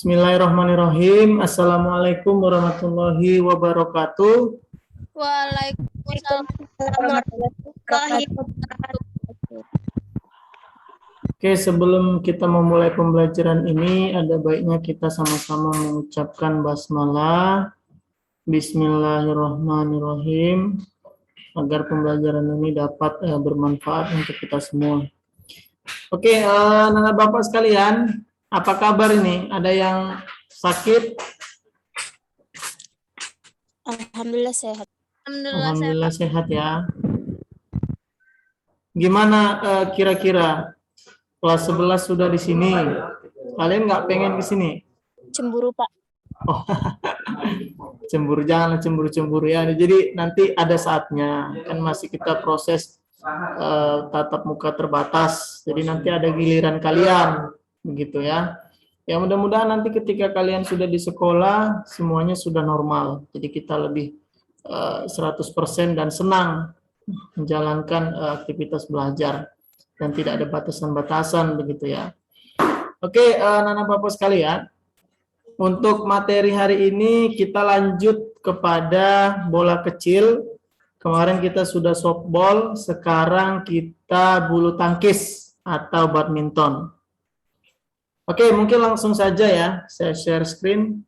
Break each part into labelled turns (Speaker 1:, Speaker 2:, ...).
Speaker 1: Bismillahirrahmanirrahim. Assalamualaikum warahmatullahi wabarakatuh.
Speaker 2: Waalaikumsalam warahmatullahi wabarakatuh.
Speaker 1: Oke, sebelum kita memulai pembelajaran ini, ada baiknya kita sama-sama mengucapkan basmalah. Bismillahirrahmanirrahim. Agar pembelajaran ini dapat bermanfaat untuk kita semua. Oke, anak Bapak sekalian, apa kabar ini? Ada yang sakit?
Speaker 2: Alhamdulillah sehat.
Speaker 1: Alhamdulillah sehat ya. Gimana kira-kira kelas 11 sudah di sini? Kalian nggak pengen ke sini?
Speaker 2: Cemburu, Pak.
Speaker 1: Oh, cemburu, jangan cemburu-cemburu ya. Jadi nanti ada saatnya, kan masih kita proses tatap muka terbatas. Jadi nanti ada giliran kalian, begitu ya. Ya mudah-mudahan nanti ketika kalian sudah di sekolah, semuanya sudah normal. Jadi kita lebih 100% dan senang menjalankan aktivitas belajar dan tidak ada batasan-batasan begitu ya. Oke, anak-anak Bapak sekalian, untuk materi hari ini kita lanjut kepada bola kecil. Kemarin kita sudah softball, sekarang kita bulu tangkis atau badminton. Oke, mungkin langsung saja ya, saya share screen.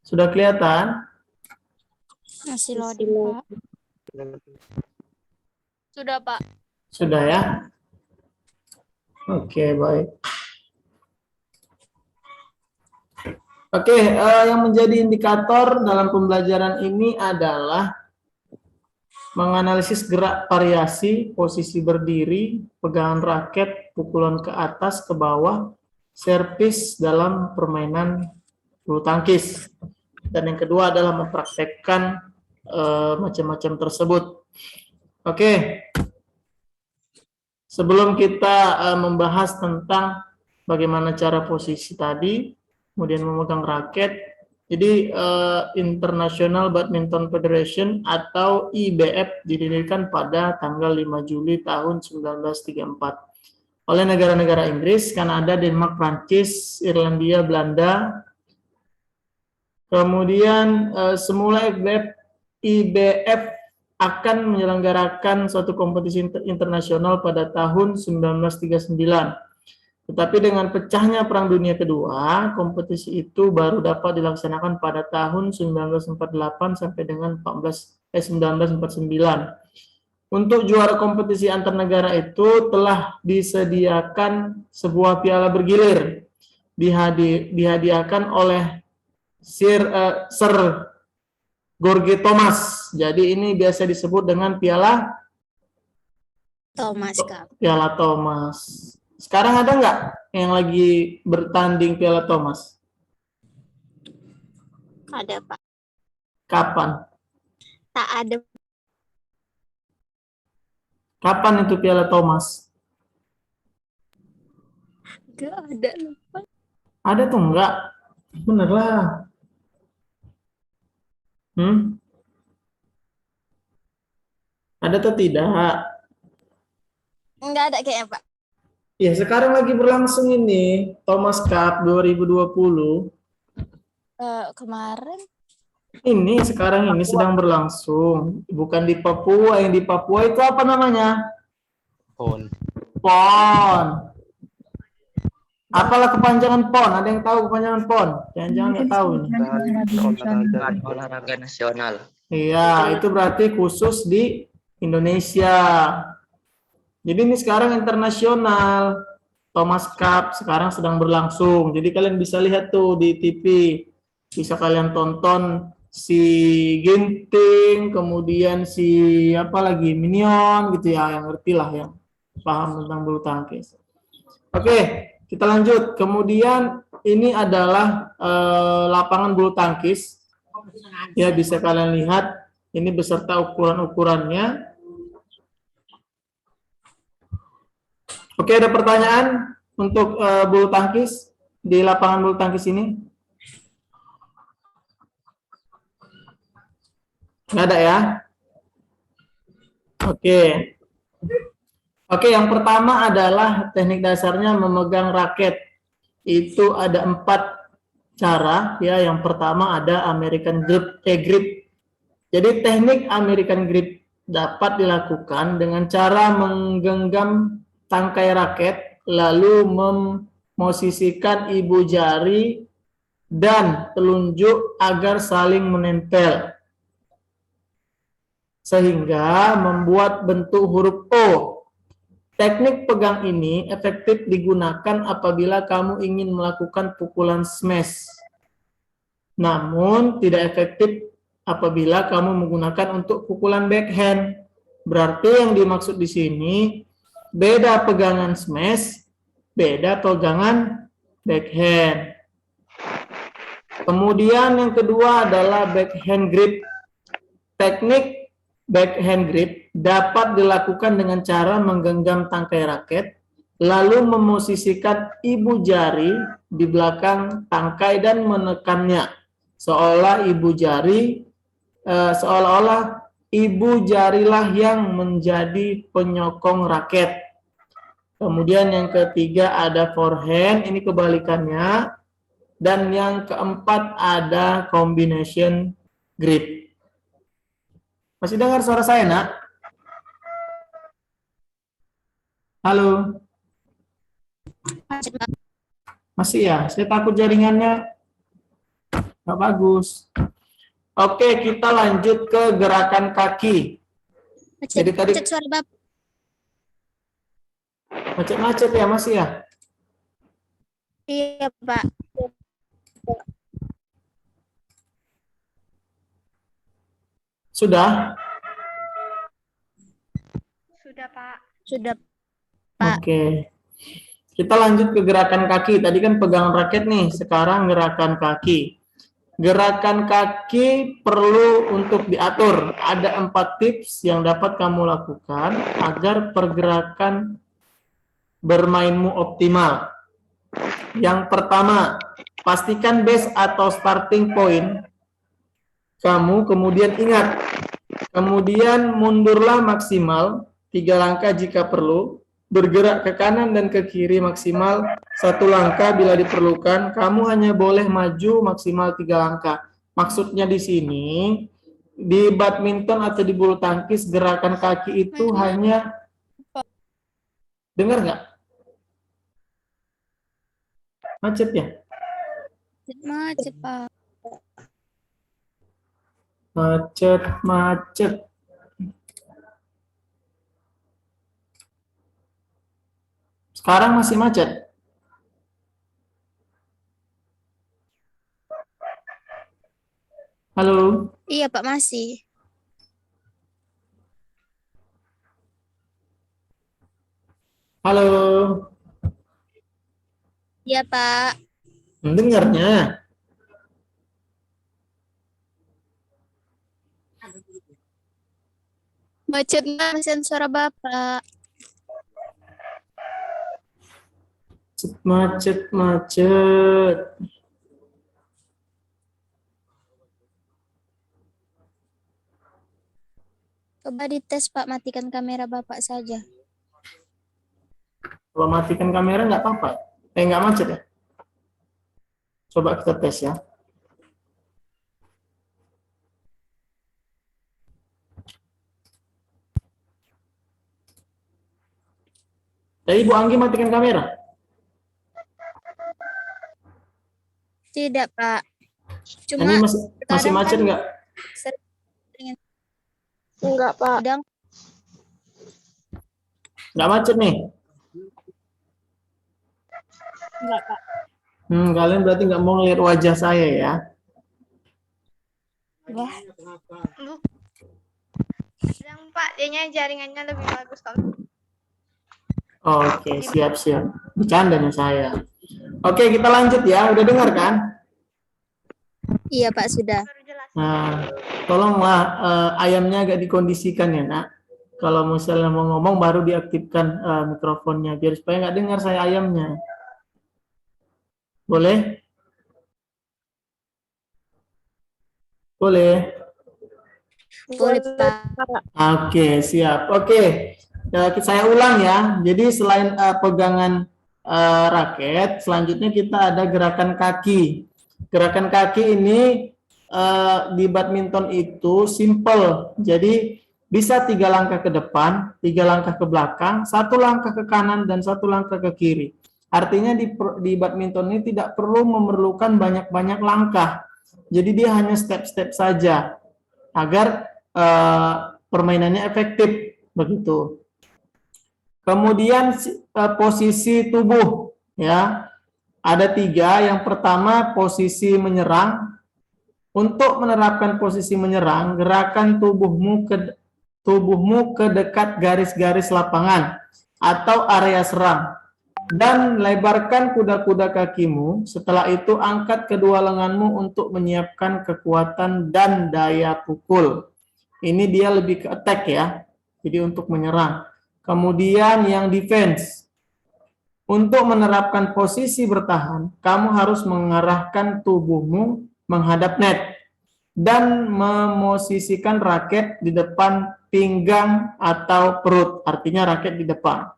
Speaker 1: Sudah kelihatan?
Speaker 2: Masih loading, Pak. Sudah, Pak.
Speaker 1: Sudah ya? Oke, baik. Oke, yang menjadi indikator dalam pembelajaran ini adalah menganalisis gerak variasi, posisi berdiri, pegangan raket, pukulan ke atas, ke bawah, servis dalam permainan bulu tangkis. Dan yang kedua adalah mempraktekkan macam-macam tersebut. Oke, sebelum kita membahas tentang bagaimana cara posisi tadi, kemudian memegang raket, jadi International Badminton Federation atau IBF didirikan pada tanggal 5 Juli tahun 1934 oleh negara-negara Inggris, Kanada, Denmark, Prancis, Irlandia, Belanda. Kemudian semula IBF akan menyelenggarakan suatu kompetisi internasional pada tahun 1939. Tetapi dengan pecahnya Perang Dunia Kedua, kompetisi itu baru dapat dilaksanakan pada tahun 1948 sampai dengan 1949. Untuk juara kompetisi antar negara itu telah disediakan sebuah piala bergilir dihadiahkan oleh Sir George Thomas. Jadi ini biasa disebut dengan piala
Speaker 2: Thomas, Kak.
Speaker 1: Piala Thomas. Sekarang ada nggak yang lagi bertanding Piala Thomas?
Speaker 2: Ada, Pak.
Speaker 1: Kapan?
Speaker 2: Tak ada.
Speaker 1: Kapan itu Piala Thomas?
Speaker 2: Gak ada, Pak.
Speaker 1: Ada tuh enggak? Bener lah. Ada atau tidak?
Speaker 2: Enggak ada kayaknya, Pak.
Speaker 1: Ya, sekarang lagi berlangsung ini Thomas Cup 2020.
Speaker 2: Kemarin
Speaker 1: Ini sekarang ini sedang berlangsung. Bukan di Papua, yang di Papua itu apa namanya? PON. PON. Apalah kepanjangan PON? Ada yang tahu kepanjangan PON? Jangan-jangan nggak tahu ini.
Speaker 3: Olahraga nasional.
Speaker 1: Iya, itu berarti khusus di Indonesia. Jadi ini sekarang internasional. Thomas Cup sekarang sedang berlangsung. Jadi kalian bisa lihat tuh di TV. Bisa kalian tonton si Ginting, kemudian si apa lagi, Minion gitu ya, yang ngerti lah, yang paham tentang bulu tangkis. Oke, kita lanjut. Kemudian ini adalah lapangan bulu tangkis. Ya, bisa kalian lihat. Ini beserta ukuran-ukurannya. Oke, ada pertanyaan untuk bulu tangkis di lapangan bulu tangkis ini? Nggak ada ya? Oke. Oke, yang pertama adalah teknik dasarnya memegang raket. Itu ada 4 cara ya. Yang pertama ada American grip. Jadi teknik American grip dapat dilakukan dengan cara menggenggam tangkai raket lalu memosisikan ibu jari dan telunjuk agar saling menempel sehingga membuat bentuk huruf O. Teknik pegang ini efektif digunakan apabila kamu ingin melakukan pukulan smash. Namun tidak efektif apabila kamu menggunakan untuk pukulan backhand. Berarti yang dimaksud di sini beda pegangan smash, beda pegangan backhand. Kemudian yang kedua adalah backhand grip. Teknik backhand grip dapat dilakukan dengan cara menggenggam tangkai raket, lalu memosisikan ibu jari di belakang tangkai dan menekannya, seolah-olah ibu jarilah yang menjadi penyokong raket. Kemudian yang ketiga ada forehand, ini kebalikannya, dan yang keempat ada combination grip. Masih dengar suara saya, Nak? Halo? Masih ya? Saya takut jaringannya nggak bagus. Oke, kita lanjut ke gerakan kaki. Jadi tadi
Speaker 2: Macet suara Bapak.
Speaker 1: macet-macet ya, masih ya?
Speaker 2: Iya, Pak.
Speaker 1: Sudah?
Speaker 3: Sudah, Pak.
Speaker 2: Sudah, Pak.
Speaker 1: Oke. Kita lanjut ke gerakan kaki. Tadi kan pegang raket nih, sekarang gerakan kaki. Gerakan kaki perlu untuk diatur. Ada 4 tips yang dapat kamu lakukan agar pergerakan bermainmu optimal. Yang pertama, pastikan base atau starting point kamu, kemudian ingat, kemudian mundurlah maksimal 3 langkah jika perlu, bergerak ke kanan dan ke kiri maksimal 1 langkah bila diperlukan. Kamu hanya boleh maju maksimal 3 langkah. Maksudnya di sini, di badminton atau di bulu tangkis, gerakan kaki itu hanya, dengar nggak? Macet ya?
Speaker 2: Macet, Pak.
Speaker 1: Macet. Sekarang masih macet. Halo?
Speaker 2: Iya, Pak, masih.
Speaker 1: Halo?
Speaker 2: Iya, Pak.
Speaker 1: Mendengarnya?
Speaker 2: Macet banget suara Bapak.
Speaker 1: Macet.
Speaker 2: Coba dites, Pak. Matikan kamera Bapak saja.
Speaker 1: Kalau matikan kamera nggak apa-apa. Nggak macet ya? Coba kita tes ya. Jadi Bu Anggi matikan kamera?
Speaker 2: Tidak, Pak. Cuma
Speaker 1: Ini masih macet nggak?
Speaker 2: Enggak, Pak.
Speaker 1: Nggak macet nih?
Speaker 2: Enggak, Pak.
Speaker 1: Kalian berarti nggak mau ngeliat wajah saya ya?
Speaker 2: Wah.
Speaker 3: Yang Pak, dianya jaringannya lebih bagus kalau.
Speaker 1: Oke, siap. Bercandanya saya. Oke, kita lanjut ya. Udah dengar kan?
Speaker 2: Iya, Pak, sudah.
Speaker 3: Baru jelas.
Speaker 1: Nah, tolonglah ayamnya agak dikondisikan ya, Nak. Kalau misalnya mau ngomong baru diaktifkan mikrofonnya biar supaya nggak dengar saya ayamnya. Boleh? Boleh.
Speaker 2: Boleh, Pak.
Speaker 1: Oke, siap. Oke. Saya ulang ya. Jadi selain pegangan raket, selanjutnya kita ada gerakan kaki. Gerakan kaki ini di badminton itu simple. Jadi bisa 3 langkah ke depan, 3 langkah ke belakang, 1 langkah ke kanan dan 1 langkah ke kiri. Artinya di badminton ini tidak perlu memerlukan banyak-banyak langkah. Jadi dia hanya step-step saja agar permainannya efektif begitu. Kemudian posisi tubuh ya. Ada 3. Yang pertama posisi menyerang. Untuk menerapkan posisi menyerang, gerakan tubuhmu ke dekat garis-garis lapangan atau area serang. Dan lebarkan kuda-kuda kakimu. Setelah itu angkat kedua lenganmu untuk menyiapkan kekuatan dan daya pukul. Ini dia lebih ke attack ya. Jadi untuk menyerang. Kemudian yang defense. Untuk menerapkan posisi bertahan, kamu harus mengarahkan tubuhmu menghadap net dan memosisikan raket di depan pinggang atau perut. Artinya raket di depan.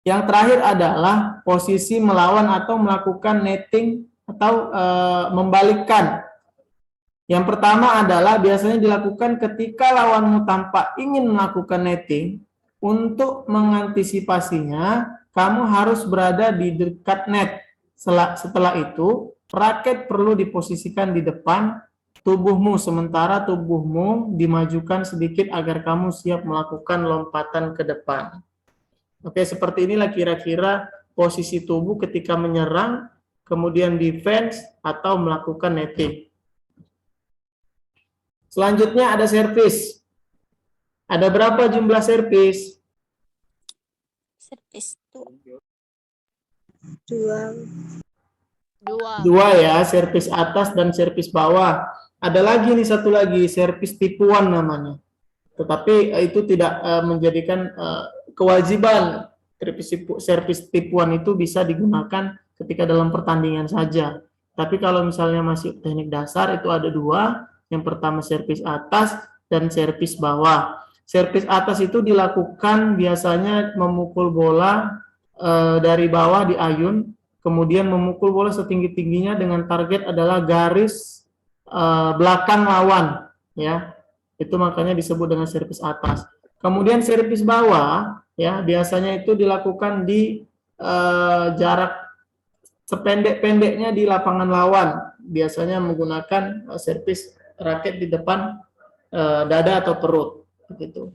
Speaker 1: Yang terakhir adalah posisi melawan atau melakukan netting atau membalikkan. Yang pertama adalah biasanya dilakukan ketika lawanmu tampak ingin melakukan netting. Untuk mengantisipasinya, kamu harus berada di dekat net. Setelah itu, raket perlu diposisikan di depan tubuhmu, sementara tubuhmu dimajukan sedikit agar kamu siap melakukan lompatan ke depan. Oke, seperti inilah kira-kira posisi tubuh ketika menyerang, kemudian defense, atau melakukan netting. Selanjutnya ada servis. Ada berapa jumlah servis?
Speaker 2: Servis 2.
Speaker 3: 2.
Speaker 1: 2 ya, servis atas dan servis bawah. Ada lagi nih satu lagi, servis tipuan namanya. Tetapi itu tidak menjadikan kewajiban. Servis tipuan itu bisa digunakan ketika dalam pertandingan saja. Tapi kalau misalnya masih teknik dasar itu ada 2. Yang pertama servis atas dan servis bawah. Servis atas itu dilakukan biasanya memukul bola dari bawah di ayun, kemudian memukul bola setinggi-tingginya dengan target adalah garis belakang lawan, ya. Itu makanya disebut dengan servis atas. Kemudian servis bawah, ya, biasanya itu dilakukan di jarak sependek-pendeknya di lapangan lawan. Biasanya menggunakan servis raket di depan dada atau perut. Begitu.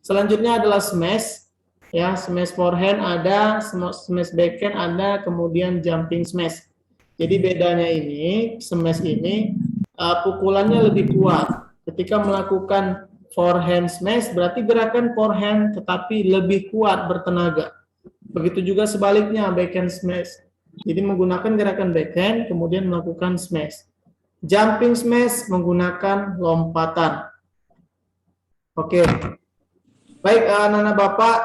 Speaker 1: Selanjutnya adalah smash, ya, smash forehand ada, smash backhand ada, kemudian jumping smash. Jadi bedanya ini, smash ini pukulannya lebih kuat. Ketika melakukan forehand smash berarti gerakan forehand tetapi lebih kuat bertenaga. Begitu juga sebaliknya backhand smash. Jadi menggunakan gerakan backhand kemudian melakukan smash. Jumping smash menggunakan lompatan. Oke, baik Nana Bapak,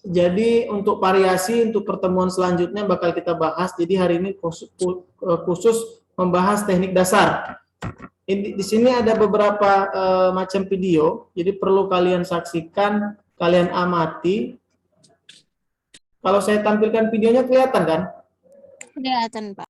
Speaker 1: jadi untuk variasi untuk pertemuan selanjutnya bakal kita bahas. Jadi hari ini khusus membahas teknik dasar. Di sini ada beberapa macam video, jadi perlu kalian saksikan, kalian amati. Kalau saya tampilkan videonya kelihatan kan?
Speaker 2: Kelihatan, Pak.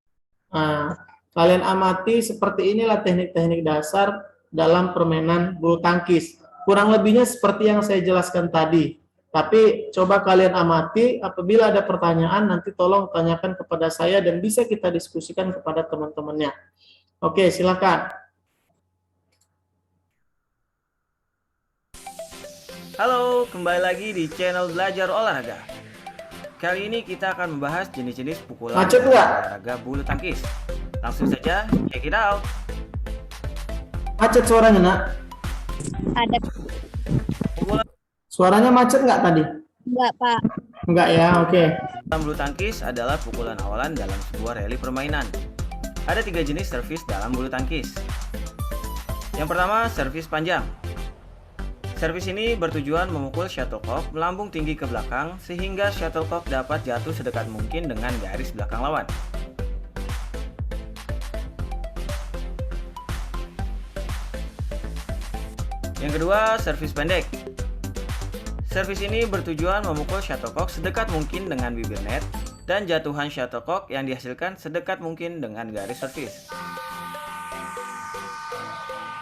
Speaker 1: Nah, kalian amati seperti inilah teknik-teknik dasar dalam permainan bulu tangkis. Kurang lebihnya seperti yang saya jelaskan tadi. Tapi coba kalian amati, apabila ada pertanyaan nanti tolong tanyakan kepada saya dan bisa kita diskusikan kepada teman-temannya. Oke, silakan.
Speaker 4: Halo, kembali lagi di channel Belajar Olahraga. Kali ini kita akan membahas jenis-jenis pukulan
Speaker 1: Macet nggak?
Speaker 4: olahraga bulu tangkis. Langsung saja, check it out.
Speaker 1: Macet suaranya, Nak?
Speaker 2: Ada.
Speaker 4: Pukulan
Speaker 1: Suaranya macet nggak tadi?
Speaker 2: Enggak, Pak.
Speaker 1: Enggak ya, oke.
Speaker 4: bulu tangkis adalah pukulan awalan dalam sebuah rally permainan. Ada 3 jenis servis dalam bulu tangkis. Yang pertama, servis panjang. Servis ini bertujuan memukul shuttlecock melambung tinggi ke belakang sehingga shuttlecock dapat jatuh sedekat mungkin dengan garis belakang lawan. Yang kedua, servis pendek. Servis ini bertujuan memukul shuttlecock sedekat mungkin dengan bibir net dan jatuhan shuttlecock yang dihasilkan sedekat mungkin dengan garis servis.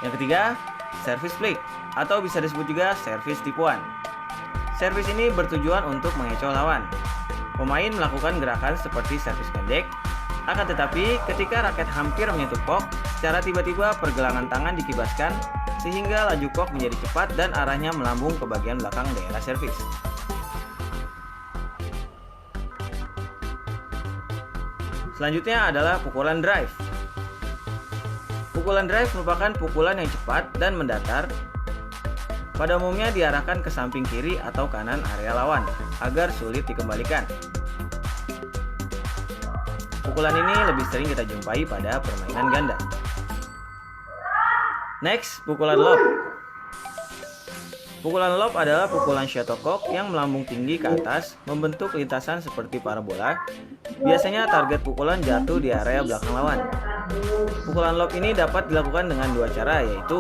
Speaker 4: Yang ketiga, servis flick atau bisa disebut juga servis tipuan. Servis ini bertujuan untuk mengecoh lawan. Pemain melakukan gerakan seperti servis pendek, akan tetapi ketika raket hampir menyentuh kok, secara tiba-tiba pergelangan tangan dikibaskan sehingga laju kok menjadi cepat dan arahnya melambung ke bagian belakang daerah servis. Selanjutnya adalah pukulan drive. Pukulan drive merupakan pukulan yang cepat dan mendatar. Pada umumnya diarahkan ke samping kiri atau kanan area lawan agar sulit dikembalikan. Pukulan ini lebih sering kita jumpai pada permainan ganda. Next, pukulan lob. Pukulan lob adalah pukulan shuttlecock yang melambung tinggi ke atas, membentuk lintasan seperti parabola. Biasanya target pukulan jatuh di area belakang lawan. Pukulan lob ini dapat dilakukan dengan dua cara, yaitu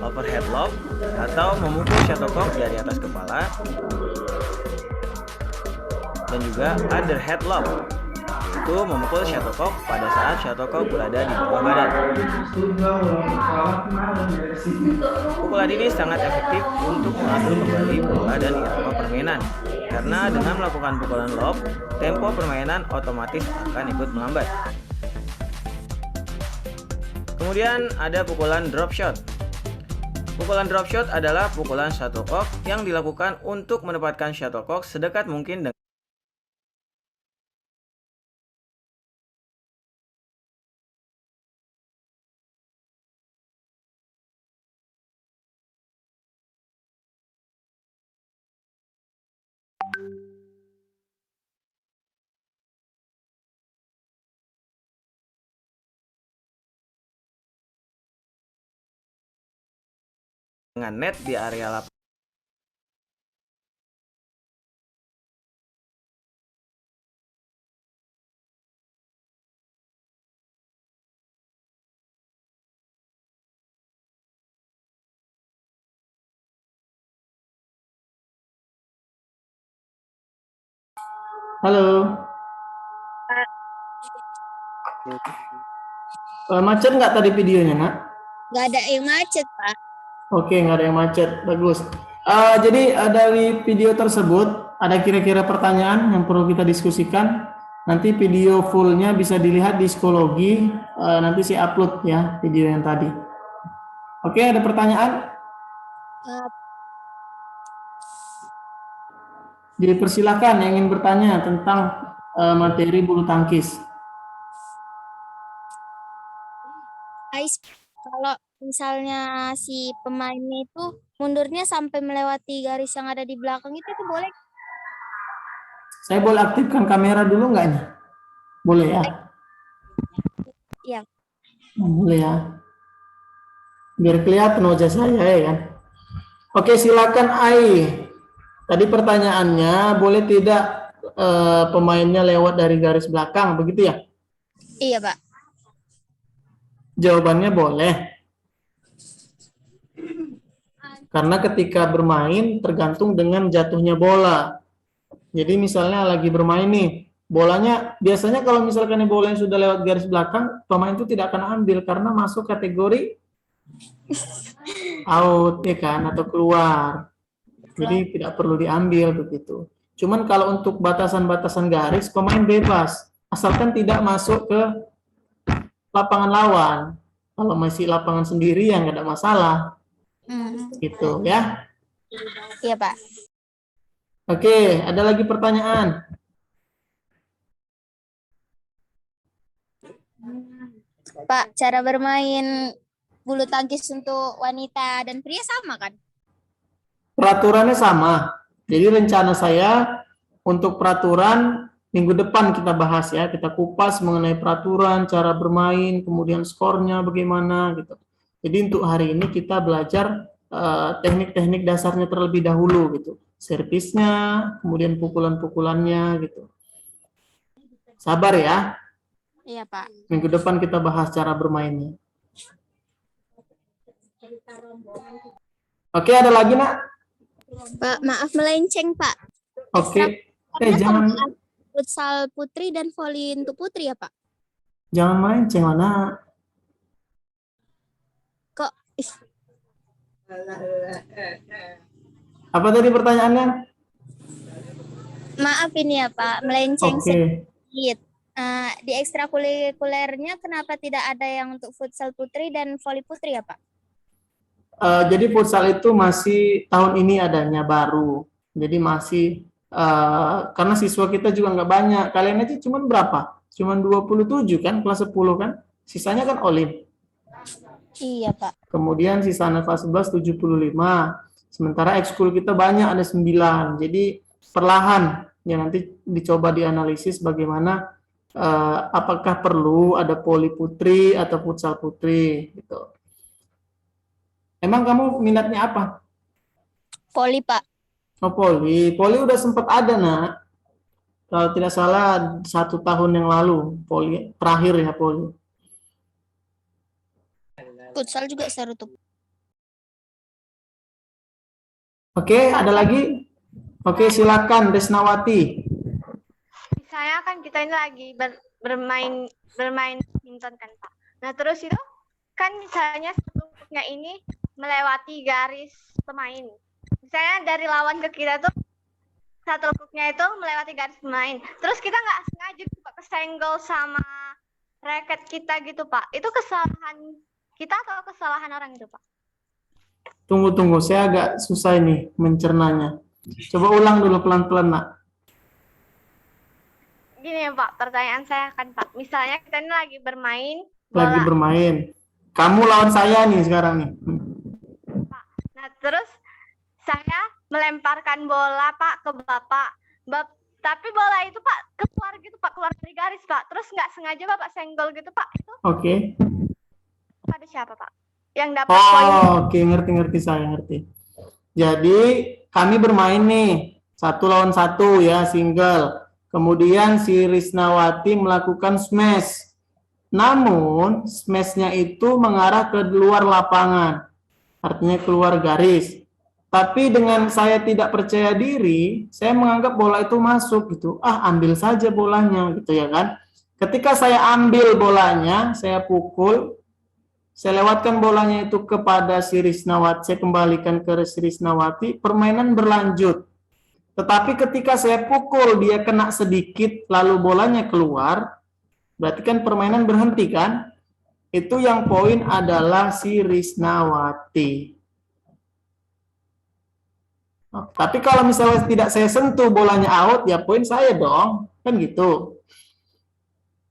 Speaker 4: overhead lob atau memukul shuttlecock dari atas kepala, dan juga underhead lob, yaitu memukul shuttlecock pada saat shuttlecock berada di bawah badan. Pukulan ini sangat efektif untuk mengatur kembali bola dan irama permainan, karena dengan melakukan pukulan lob, tempo permainan otomatis akan ikut melambat. Kemudian ada pukulan drop shot. Pukulan drop shot adalah pukulan shuttlecock yang dilakukan untuk menempatkan shuttlecock sedekat mungkin dengan net di area lapangan.
Speaker 1: Halo. Macet nggak tadi videonya, Nak?
Speaker 2: Nggak ada yang macet, Pak.
Speaker 1: Oke, nggak ada yang macet. Bagus. Jadi dari video tersebut, ada kira-kira pertanyaan yang perlu kita diskusikan. Nanti video fullnya bisa dilihat di psikologi. Nanti saya upload ya video yang tadi. Oke, ada pertanyaan? Dipersilakan yang ingin bertanya tentang materi bulu tangkis.
Speaker 2: Ais, kalau misalnya si pemainnya itu mundurnya sampai melewati garis yang ada di belakang itu boleh?
Speaker 1: Saya boleh aktifkan kamera dulu nggak nih? Boleh ya?
Speaker 2: Iya.
Speaker 1: Boleh ya. Biar kelihatan wajah saya ya kan. Oke, silakan Ai. Tadi pertanyaannya, boleh tidak pemainnya lewat dari garis belakang, begitu ya?
Speaker 2: Iya, Pak.
Speaker 1: Jawabannya boleh. Karena ketika bermain tergantung dengan jatuhnya bola. Jadi misalnya lagi bermain nih, bolanya biasanya kalau misalkan bolanya sudah lewat garis belakang, pemain itu tidak akan ambil karena masuk kategori out ya kan, atau keluar. Jadi tidak perlu diambil begitu. Cuman kalau untuk batasan-batasan garis, pemain bebas asalkan tidak masuk ke lapangan lawan. Kalau masih lapangan sendiri ya nggak ada masalah. Gitu ya.
Speaker 2: Iya, Pak.
Speaker 1: Oke, ada lagi pertanyaan?
Speaker 2: Pak, cara bermain bulu tangkis untuk wanita dan pria sama kan?
Speaker 1: Peraturannya sama. Jadi rencana saya untuk peraturan minggu depan kita bahas ya. Kita kupas mengenai peraturan, cara bermain, kemudian skornya bagaimana gitu. Jadi untuk hari ini kita belajar teknik-teknik dasarnya terlebih dahulu gitu. Servisnya, kemudian pukulan-pukulannya gitu. Sabar ya.
Speaker 2: Iya, Pak.
Speaker 1: Minggu depan kita bahas cara bermainnya. Oke, ada lagi, Nak?
Speaker 2: Pak, maaf melenceng, Pak.
Speaker 1: Oke.
Speaker 2: Karena
Speaker 1: Jangan
Speaker 2: futsal putri dan voli untuk putri ya, Pak?
Speaker 1: jangan melenceng mana.
Speaker 2: Kok ih,
Speaker 1: Apa tadi pertanyaannya?
Speaker 2: maaf ini ya, Pak, melenceng
Speaker 1: Oke.
Speaker 2: sedikit. Di ekstrakurikulernya kenapa tidak ada yang untuk futsal putri dan voli putri ya, Pak?
Speaker 1: Jadi futsal itu masih tahun ini adanya baru. Jadi masih karena siswa kita juga nggak banyak. Kalian aja cuman berapa? Cuman 27 kan, kelas 10 kan? Sisanya kan olim.
Speaker 2: Iya, Pak.
Speaker 1: Kemudian sisa anak kelas 11 75. Sementara ekskul kita banyak ada 9. Jadi perlahan ya nanti dicoba dianalisis bagaimana apakah perlu ada poli putri atau futsal putri gitu. Emang kamu minatnya apa?
Speaker 2: Voli, Pak.
Speaker 1: Oh, poli. Poli udah sempat ada, nak. Kalau tidak salah 1 tahun yang lalu, poli terakhir ya poli.
Speaker 2: Futsal juga seru tuh.
Speaker 1: Oke, ada lagi? Oke, silakan Desnawati.
Speaker 3: Misalnya kan kita ini lagi bermain badminton kan Pak. Nah terus itu kan misalnya satu ini melewati garis pemain. Misalnya dari lawan ke kita tuh satu lekuknya itu melewati garis pemain. Terus kita nggak sengaja gitu, Pak, kesenggol sama raket kita gitu Pak. Itu kesalahan kita atau kesalahan orang itu Pak?
Speaker 1: Tunggu, saya agak susah ini mencernanya. Coba ulang dulu pelan-pelan, nak.
Speaker 3: Gini ya Pak, pertanyaan saya kan Pak. Misalnya kita ini lagi bermain
Speaker 1: Lagi
Speaker 3: bola.
Speaker 1: bermain. Kamu lawan saya nih sekarang nih.
Speaker 3: Nah terus saya melemparkan bola Pak ke Bapak. Tapi bola itu Pak keluar gitu Pak, keluar dari garis Pak. Terus nggak sengaja Bapak senggol gitu Pak. Itu
Speaker 1: Oke.
Speaker 3: pada siapa Pak? Yang dapat poin.
Speaker 1: Oke, ngerti saya ngerti. Jadi kami bermain nih 1 lawan 1 ya, single. Kemudian si Risnawati melakukan smash. Namun smashnya itu mengarah ke luar lapangan, artinya keluar garis. Tapi dengan saya tidak percaya diri, saya menganggap bola itu masuk gitu. Ambil saja bolanya gitu ya kan. Ketika saya ambil bolanya, saya pukul, saya lewatkan bolanya itu kepada si Risnawati, saya kembalikan ke si Risnawati, permainan berlanjut. Tetapi ketika saya pukul, dia kena sedikit, lalu bolanya keluar, berarti kan permainan berhenti kan? Itu yang poin adalah si Risnawati. Tapi kalau misalnya tidak saya sentuh bolanya out, ya poin saya dong, kan gitu.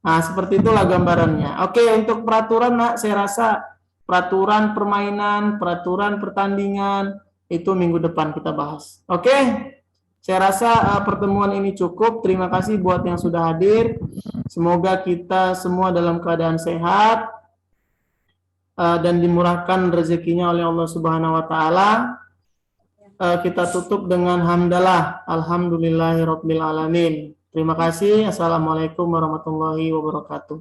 Speaker 1: Nah, seperti itulah gambarannya. Oke, untuk peraturan, nak, saya rasa peraturan permainan, peraturan pertandingan, itu minggu depan kita bahas. Oke, saya rasa pertemuan ini cukup. Terima kasih buat yang sudah hadir. Semoga kita semua dalam keadaan sehat dan dimurahkan rezekinya oleh Allah Subhanahu wa Ta'ala. Kita tutup dengan hamdalah, alhamdulillahirabbil alamin. Terima kasih. Assalamualaikum warahmatullahi wabarakatuh.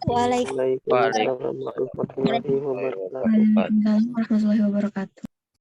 Speaker 2: Waalaikumsalam warahmatullahi wabarakatuh.